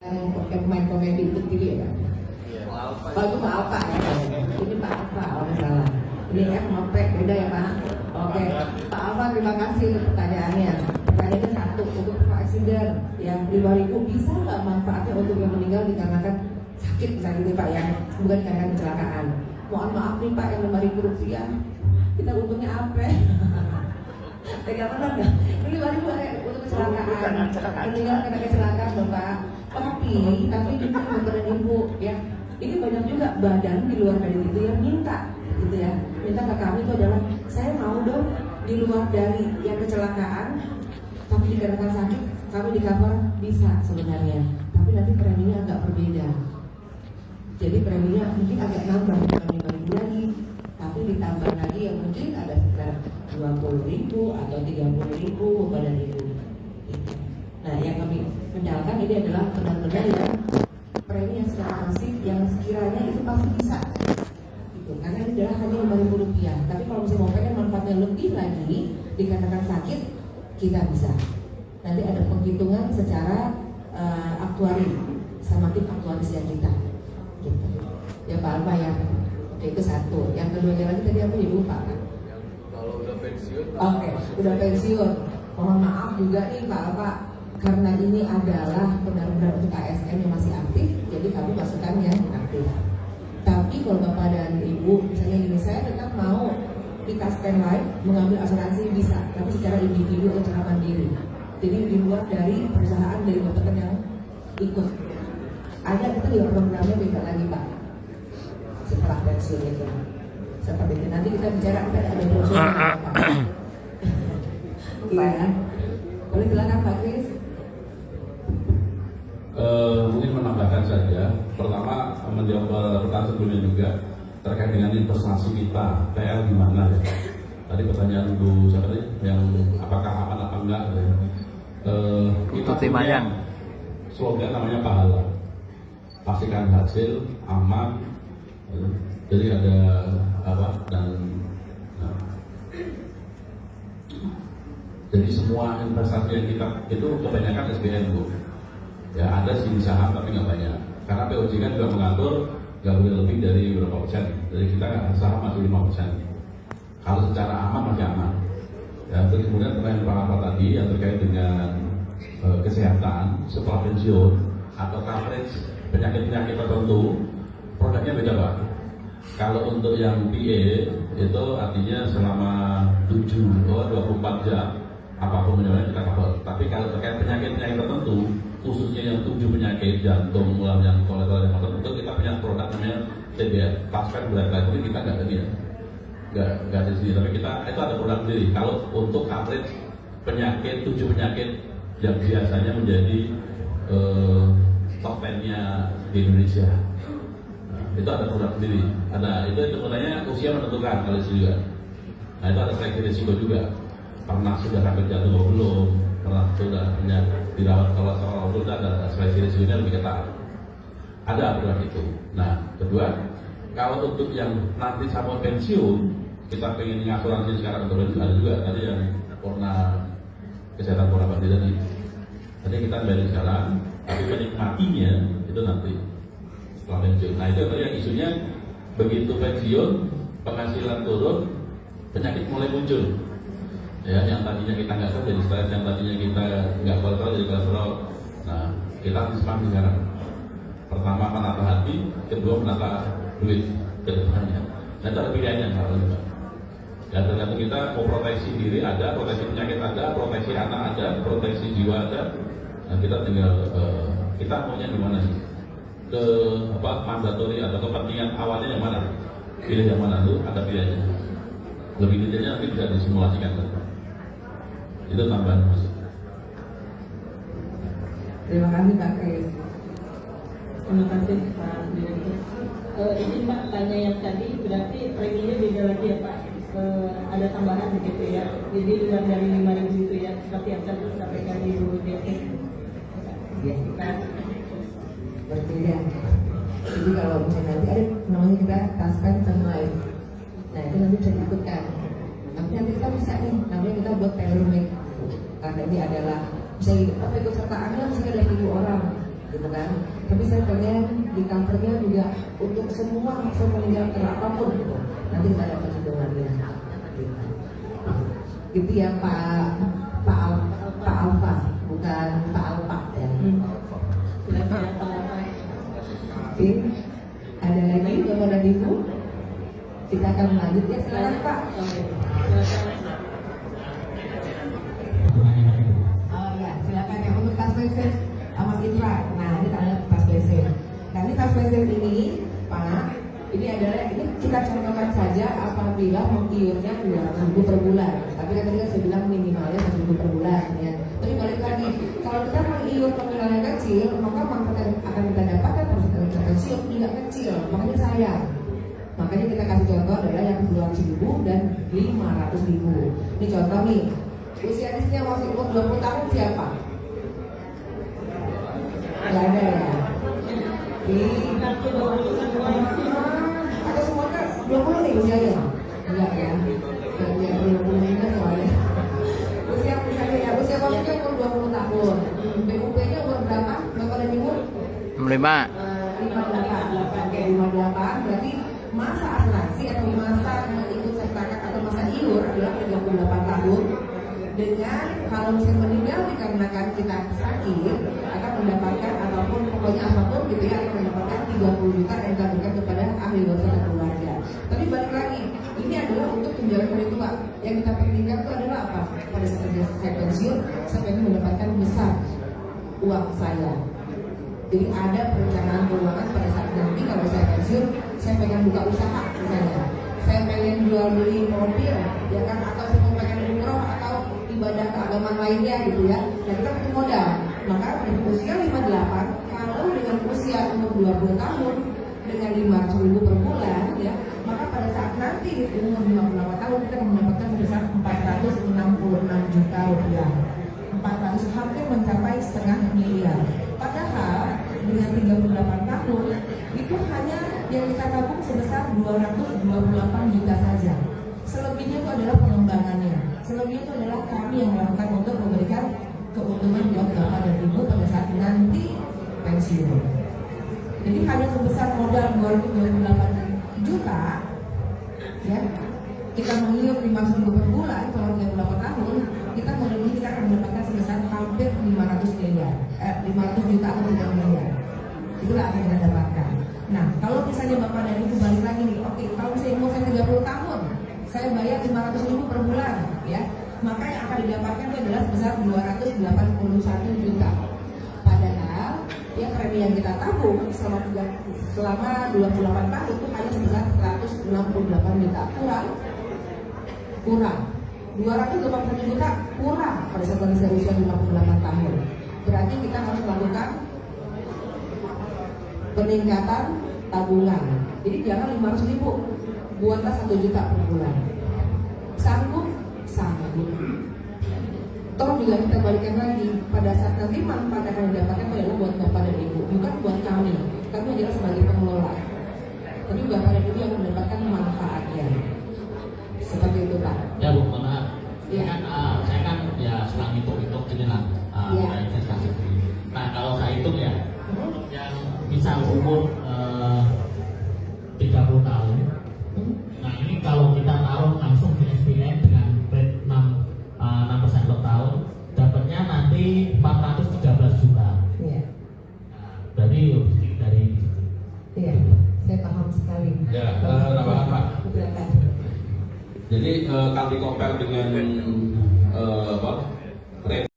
yang main komedi itu TV ya Pak? Oh itu Pak Alfa ya? Ini Pak Alfa kalau nggak salah. Ini F Mopek beda ya Pak? Oke, Pak Alfa terima kasih untuk pertanyaannya. Pertanyaannya satu, untuk accident yang 5.000 bisa nggak manfaatnya untuk yang meninggal dikarenakan sakit misalnya gitu Pak ya? Bukan dikarenakan kecelakaan. Mohon maaf nih Pak, yang 5.000 rupiah kita untungnya apa? Tidak benar nggak? Ini 5.000 untuk kecelakaan, meninggal karena kecelakaan Bapak. Tapi ini benar Ibu ya. Ini banyak juga badan di luar dari itu yang minta, gitu ya. Minta ke kami itu adalah, saya mau dong di luar dari yang kecelakaan, tapi dikarenakan sakit kami di cover bisa sebenarnya. Tapi nanti preminya agak berbeda. Jadi preminya mungkin agak nambah bukan 5.000 lagi, tapi ditambah lagi yang mungkin ada sekitar 20.000 atau 30.000 badan Ibu. Nah, yang kami menjalankan ini adalah benar-benar yang premi yang secara masif yang sekiranya itu pasti bisa. Gitu. Karena ini adalah hanya 5.000 rupiah. Tapi kalau misalnya mau pengen manfaatnya lebih lagi, dikatakan sakit, kita bisa. Nanti ada penghitungan secara aktuari sama tim aktuarisnya kita. Gitu. Ya Pak Alfa ya. Oke, itu satu. Yang keduanya lagi tadi aku lupa kan? Kalau udah pensiun. Oke, udah pensiun. Mohon maaf juga nih Pak Alfa. Karena ini adalah benar-benar untuk ASN yang masih aktif, jadi kami masukkan yang aktif. Tapi kalau Bapak dan Ibu, misalnya ini saya tetap mau di Taspen Life mengambil asuransi bisa, tapi secara individu atau secara mandiri. Jadi di luar dari perusahaan dari Bapak yang ikut. Ada itu juga programnya beda lagi Pak. Setelah pensiun itu. Seperti itu. Nanti kita bicara ada brosur. Iya. Boleh silakan Pak Kris. Mungkin menambahkan saja. Pertama, menjawab pertanyaan sebelumnya juga terkait dengan investasi kita, PR gimana ya? Tadi pertanyaan Bu siapa tadi? Yang apakah aman apa enggak? Kita punya slogan namanya pahala. Pastikan hasil aman. Jadi ada apa dan jadi semua investasi yang kita itu kebanyakan SBN Bu. Ya ada sih saham tapi nggak banyak. Karena POJ kan juga mengatur nggak boleh lebih dari berapa persen. Jadi kita saham masih 5%. Kalau secara aman masih aman. Ya terus kemudian pertanyaan Pak Alfa tadi yang terkait dengan kesehatan setelah pensiun atau coverage penyakit-penyakit tertentu, produknya beda Pak. Kalau untuk yang PA itu artinya selama 24 jam apapun penyebabnya kita cover. Tapi kalau terkait penyakit-penyakit tertentu, khususnya yang 7 penyakit jantung, yang kolesterol yang tertentu, kita punya produk namanya TBR, Taspen Black Light. Tapi kita nggak ada dia, nggak ada sendiri. Tapi kita itu ada produk sendiri. Kalau untuk coverage penyakit 7 penyakit yang biasanya menjadi top 10-nya di Indonesia, itu ada produk sendiri. Ada itu sebenarnya usia menentukan kalau itu juga. Nah itu ada seleksi risiko juga. Pernah sudah sampai jatuh atau belum, pernah sudah punya dirawat kolesterol atau tidak, ada seleksi risikonya lebih ketat. Ada produk itu. Nah, kedua, kalau untuk yang nanti sama pensiun, kita pengen ngasuransi sekarang untuk pensiun ada juga. Tadi yang warna kesehatan warna bakti tadi. Tadi kita bayar sekarang, tapi menikmatinya itu nanti setelah pensiun. Nah itu yang isunya begitu pensiun, penghasilan turun, penyakit mulai muncul. Ya, yang tadinya kita nggak jadi stres, yang tadinya kita nggak kolesterol jadi kolesterol. Nah, kita antisipasi sekarang. Pertama menata hati, kedua menata duit ke depannya. Dan ada pilihannya kalau juga. Dan tergantung kita mau proteksi diri ada, proteksi penyakit ada, proteksi anak ada, proteksi jiwa ada. Nah, kita tinggal kita maunya di mana sih? Ke mandatori atau kepentingan awalnya yang mana? Pilih yang mana tuh? Ada pilihannya. Lebih detailnya nanti bisa disimulasikan. Itu tambahan Mas. Terima kasih Pak Kris. Terima kasih Pak Direktur. Ini Pak tanya yang tadi berarti preminya beda lagi ya Pak? Ada tambahan begitu ya? Jadi luar dari 5.000 itu ya seperti yang tadi disampaikan di Ibu Direktur. Ya. Berbeda. Jadi kalau misalnya nanti ada namanya kita Taspen Life. Nah itu nanti bisa diikutkan. Tapi nanti kita bisa nih, namanya kita buat tailor make. Karena ini adalah bisa ikut sertaannya misalnya ada 1.000 orang. gitu kan. Tapi saya pengen di covernya juga untuk semua meninggal apapun gitu. Nanti kita dapat hubungannya. Gitu ya Pak Alfa, bukan Pak Alfa ya. Silakan Pak Alfa. Oke, ada lagi Bapak dan Ibu? Kita akan lanjut ya, silakan Pak. Oke. Silakan. Oh ya, silakan ya untuk tas mesin Mas Indra. Nah, ini ada tas mesin. Nah, ini tas mesin ini, Pak, ini adalah ini kita contohkan saja apabila mengiurnya 2.000 per bulan. Tapi kan tadi saya bilang minimalnya 1.000 per bulan ya. Tapi balik lagi, kalau kita mengiur nominalnya kecil, maka manfaat yang akan kita dapatkan persentasenya kecil tidak kecil, makanya sayang. Makanya kita kasih contoh adalah yang 200.000 dan 500.000. Ini contoh nih. Usia di sini yang masih umur 20 tahun siapa? Gak ada ya? Kartu 20 semua. Atau semuanya 20 nih usianya? Enggak ya? Yang 20 ini soalnya. Usia misalnya ya, usia maksudnya umur 20 tahun. BUP-nya umur berapa? Bapak dan Ibu? 65. 58. Oke, 58 berarti masa asuransi atau masa ikut sertakan atau masa iur adalah 38 tahun. Dengan kalau misalnya meninggal dikarenakan kita sakit akan mendapatkan ataupun pokoknya apapun gitu ya, akan mendapatkan 30 juta yang kita berikan kepada ahli waris dan keluarga. Tapi balik lagi, ini adalah untuk tunjangan hari tua. Yang kita pentingkan itu adalah apa? Pada saat saya pensiun, saya ingin mendapatkan besar uang saya. Jadi ada perencanaan keuangan pada saat nanti kalau saya pensiun, saya pengen buka usaha misalnya. Saya pengen jual beli mobil, ya kan? Atau saya pengen umroh atau ibadah keagamaan lainnya gitu ya. Nah kita butuh modal. Maka di usia 58, kalau dengan usia umur 20 tahun dengan 500.000 per bulan ya, maka pada saat nanti di umur 58 tahun kita akan mendapatkan sebesar 466 juta rupiah. 400 hampir mencapai setengah miliar. Padahal dengan 38 tahun itu hanya yang kita tabung sebesar 228 juta saja. Selebihnya itu adalah pengembangannya. Selebihnya itu adalah kami yang melakukan untuk memberikan keuntungan buat Bapak dan Ibu pada saat nanti pensiun. Jadi hanya sebesar modal 228 juta ya. Kita mengiur 5.000 per bulan kalau 38 tahun, kita mudah-mudahan kita akan mendapatkan sebesar hampir 500 miliar, 500 juta atau 3 miliar. Itulah yang kita dapatkan. Nah, kalau misalnya Bapak dan Ibu balik lagi nih, oke, kalau misalnya umur saya 30 tahun, saya bayar 500.000 per bulan, ya, maka yang akan didapatkan itu adalah sebesar 281 juta. Padahal, ya premi yang kita tabung selama 28 tahun itu hanya sebesar 168 juta kurang 280 juta kurang pada saat kondisi usia 58 tahun. Berarti kita harus melakukan peningkatan tabungan. Jadi jangan 500.000, buatlah 1 juta per bulan. Sanggup? Sanggup. Tolong juga kita balikan lagi, pada saat nanti manfaat yang akan didapatkan adalah buat Bapak dan Ibu, bukan buat kami. Kami adalah sebagai pengelola. Tapi Bapak dan Ibu yang mendapatkan manfaatnya. Seperti itu Pak. Ya Bu, maaf. Ya. Kan, saya kan ya selang hitung ini lah Ya. investasi. Nah kalau saya hitung ya, yang bisa umur 30 tahun. Nah ini kalau kita taruh langsung di SPN dengan rate 6% per tahun, dapatnya nanti 413 juta. Iya. Nah, berarti lebih dari Iya, saya paham sekali. Ya, tambahan Pak. Silakan. Jadi kalau di compare dengan apa